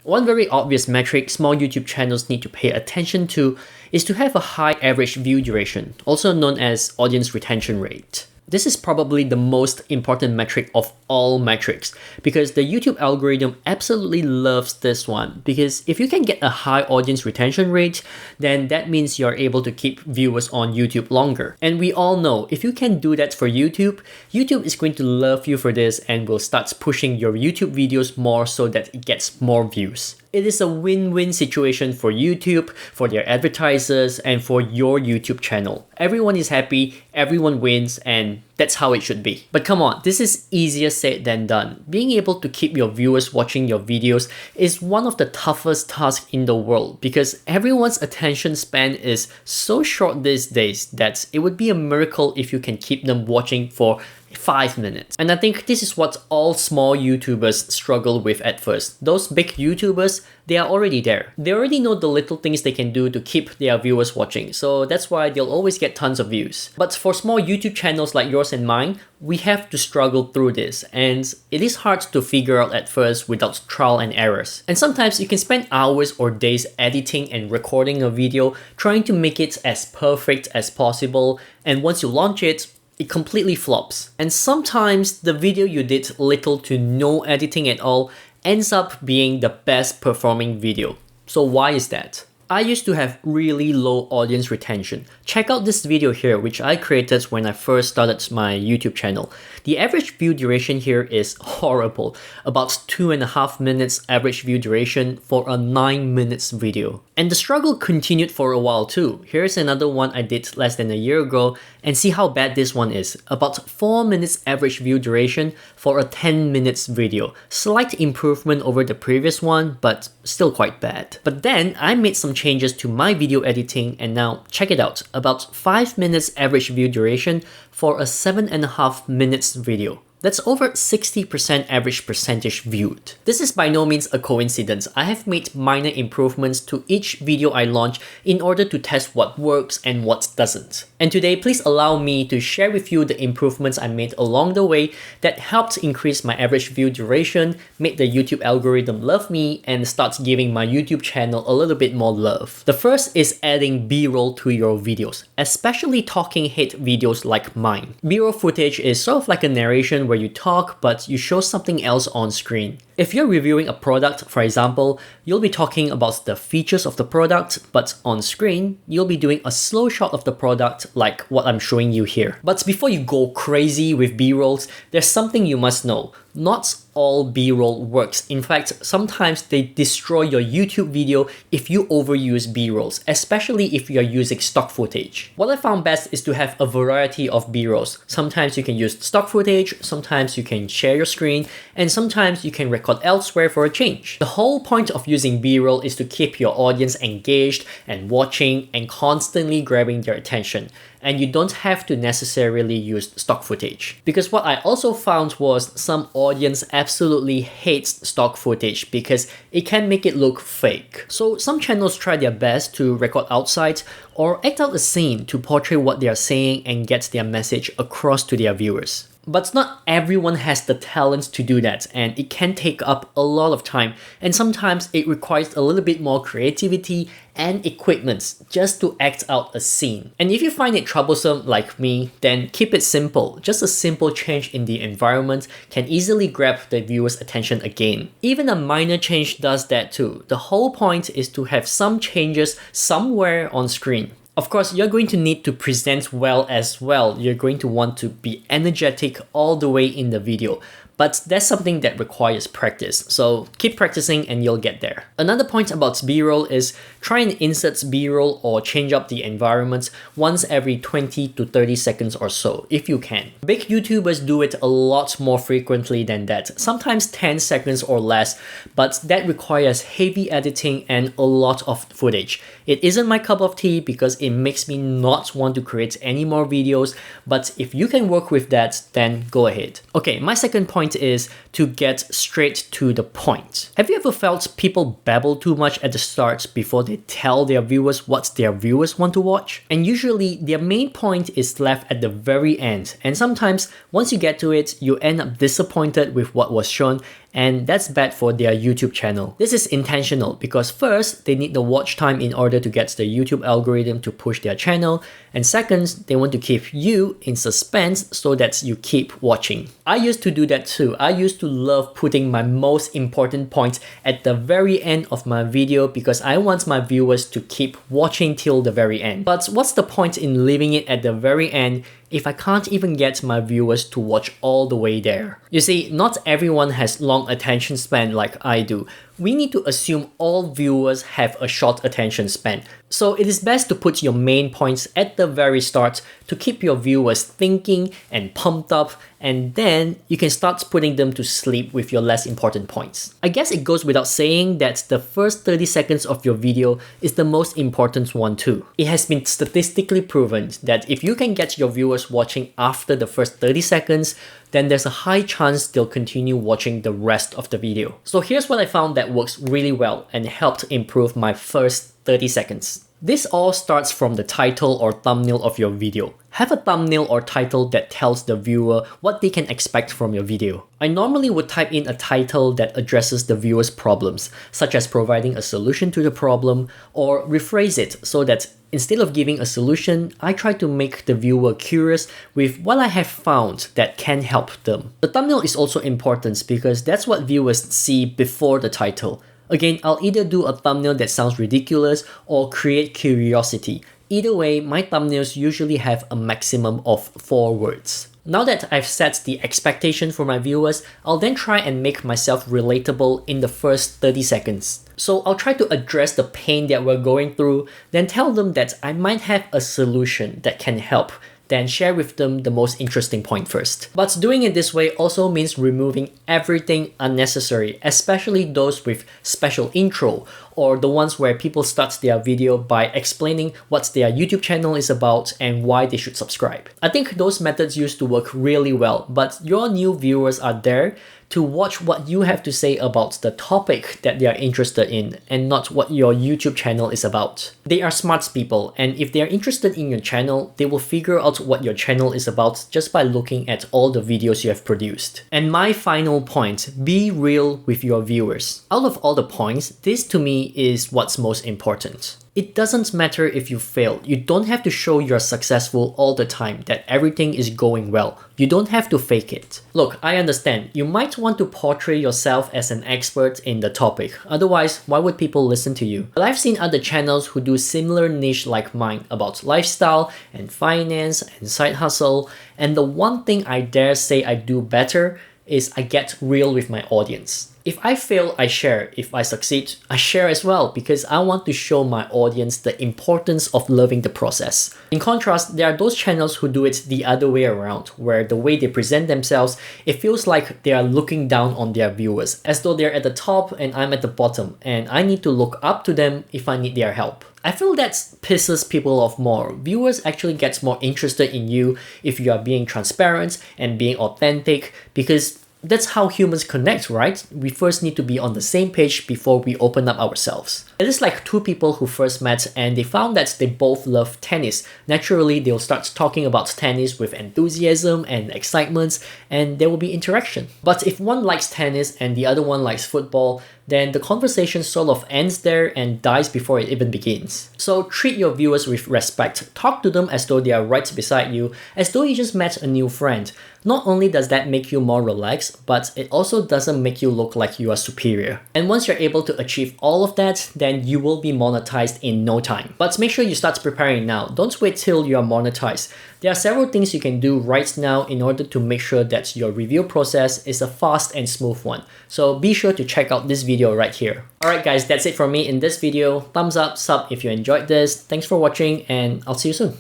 One very obvious metric small YouTube channels need to pay attention to is to have a high average view duration, also known as audience retention rate. This is probably the most important metric of all metrics because the YouTube algorithm absolutely loves this one, because if you can get a high audience retention rate, then that means you're able to keep viewers on YouTube longer. And we all know if you can do that for YouTube, YouTube is going to love you for this and will start pushing your YouTube videos more so that it gets more views. It is a win-win situation for YouTube, for their advertisers, and for your YouTube channel. Everyone is happy, everyone wins, and that's how it should be. But come on, this is easier said than done. Being able to keep your viewers watching your videos is one of the toughest tasks in the world because everyone's attention span is so short these days that it would be a miracle if you can keep them watching for 5 minutes. And I think this is what all small YouTubers struggle with at first. Those big YouTubers, they are already there. They already know the little things they can do to keep their viewers watching, so that's why they'll always get tons of views. But for small YouTube channels like yours and mine, we have to struggle through this, and it is hard to figure out at first without trial and errors. And sometimes you can spend hours or days editing and recording a video, trying to make it as perfect as possible, and once you launch it, it completely flops. And sometimes the video you did little to no editing at all ends up being the best performing video. So why is that? I used to have really low audience retention. Check out this video here, which I created when I first started my YouTube channel. The average view duration here is horrible, about 2.5 minutes average view duration for a 9 minutes video. And the struggle continued for a while too. Here's another one I did less than a year ago, and see how bad this one is. About 4 minutes average view duration for a 10 minutes video. Slight improvement over the previous one, but still quite bad. But then I made some changes to my video editing, and now check it out. About 5 minutes average view duration for a 7.5 minutes video. That's over 60% average percentage viewed. This is by no means a coincidence. I have made minor improvements to each video I launch in order to test what works and what doesn't. And today, please allow me to share with you the improvements I made along the way that helped increase my average view duration, made the YouTube algorithm love me, and starts giving my YouTube channel a little bit more love. The first is adding B-roll to your videos, especially talking head videos like mine. B-roll footage is sort of like a narration where you talk but you show something else on screen. If you're reviewing a product, for example, you'll be talking about the features of the product, but on screen, you'll be doing a slow shot of the product like what I'm showing you here. But before you go crazy with B-rolls, there's something you must know. Not all B-roll works. In fact, sometimes they destroy your YouTube video if you overuse B-rolls, especially if you're using stock footage. What I found best is to have a variety of B-rolls. Sometimes you can use stock footage, sometimes you can share your screen, and sometimes you can record elsewhere for a change. The whole point of using B-roll is to keep your audience engaged and watching and constantly grabbing their attention. And you don't have to necessarily use stock footage. Because what I also found was some audience absolutely hates stock footage because it can make it look fake. So some channels try their best to record outside or act out a scene to portray what they are saying and get their message across to their viewers. But not everyone has the talent to do that, and it can take up a lot of time, and sometimes it requires a little bit more creativity and equipment just to act out a scene. And if you find it troublesome like me, then keep it simple. Just a simple change in the environment can easily grab the viewer's attention again. Even a minor change does that too. The whole point is to have some changes somewhere on screen. Of course, you're going to need to present well as well. You're going to want to be energetic all the way in the video. But that's something that requires practice, so keep practicing and you'll get there. Another point about B-roll is try and insert B-roll or change up the environment once every 20 to 30 seconds or so, if you can. Big YouTubers do it a lot more frequently than that, sometimes 10 seconds or less, but that requires heavy editing and a lot of footage. It isn't my cup of tea because it makes me not want to create any more videos, but if you can work with that, then go ahead. Okay, my second point is to get straight to the point. Have you ever felt people babble too much at the start before they tell their viewers what their viewers want to watch? And usually their main point is left at the very end, and sometimes once you get to it, you end up disappointed with what was shown and that's bad for their YouTube channel. This is intentional because first, they need the watch time in order to get the YouTube algorithm to push their channel, and second, they want to keep you in suspense so that you keep watching. I used to do that too. I used to love putting my most important points at the very end of my video because I want my viewers to keep watching till the very end. But what's the point in leaving it at the very end if I can't even get my viewers to watch all the way there? You see, not everyone has long attention span like I do. We need to assume all viewers have a short attention span. So it is best to put your main points at the very start to keep your viewers thinking and pumped up, and then you can start putting them to sleep with your less important points. I guess it goes without saying that the first 30 seconds of your video is the most important one too. It has been statistically proven that if you can get your viewers watching after the first 30 seconds, then there's a high chance they'll continue watching the rest of the video. So here's what I found that works really well and helped improve my first 30 seconds. This all starts from the title or thumbnail of your video. Have a thumbnail or title that tells the viewer what they can expect from your video. I normally would type in a title that addresses the viewer's problems, such as providing a solution to the problem, or rephrase it so that instead of giving a solution, I try to make the viewer curious with what I have found that can help them. The thumbnail is also important because that's what viewers see before the title. Again, I'll either do a thumbnail that sounds ridiculous or create curiosity. Either way, my thumbnails usually have a maximum of 4 words. Now that I've set the expectation for my viewers, I'll then try and make myself relatable in the first 30 seconds. So I'll try to address the pain that we're going through, then tell them that I might have a solution that can help, then share with them the most interesting point first. But doing it this way also means removing everything unnecessary, especially those with special intro or the ones where people start their video by explaining what their YouTube channel is about and why they should subscribe. I think those methods used to work really well, but your new viewers are there to watch what you have to say about the topic that they are interested in and not what your YouTube channel is about. They are smart people, and if they are interested in your channel, they will figure out what your channel is about just by looking at all the videos you have produced. And my final point, be real with your viewers. Out of all the points, this to me is what's most important. It doesn't matter if you fail. You don't have to show you're successful all the time, that everything is going well. You don't have to fake it. Look, I understand. You might want to portray yourself as an expert in the topic. Otherwise, why would people listen to you? But I've seen other channels who do similar niche like mine about lifestyle and finance and side hustle. And the one thing I dare say I do better is I get real with my audience. If I fail, I share. If I succeed, I share as well because I want to show my audience the importance of loving the process. In contrast, there are those channels who do it the other way around, where the way they present themselves, it feels like they are looking down on their viewers, as though they're at the top and I'm at the bottom, and I need to look up to them if I need their help. I feel that pisses people off more. Viewers actually get more interested in you if you are being transparent and being authentic, because that's how humans connect, right? We first need to be on the same page before we open up ourselves. It is like two people who first met and they found that they both love tennis. Naturally, they'll start talking about tennis with enthusiasm and excitement, and there will be interaction. But if one likes tennis and the other one likes football, then the conversation sort of ends there and dies before it even begins. So treat your viewers with respect. Talk to them as though they are right beside you, as though you just met a new friend. Not only does that make you more relaxed, but it also doesn't make you look like you are superior. And once you're able to achieve all of that, then you will be monetized in no time. But make sure you start preparing now. Don't wait till you are monetized. There are several things you can do right now in order to make sure that your review process is a fast and smooth one. So be sure to check out this video right here. Alright guys, that's it from me in this video. Thumbs up, sub if you enjoyed this. Thanks for watching, and I'll see you soon.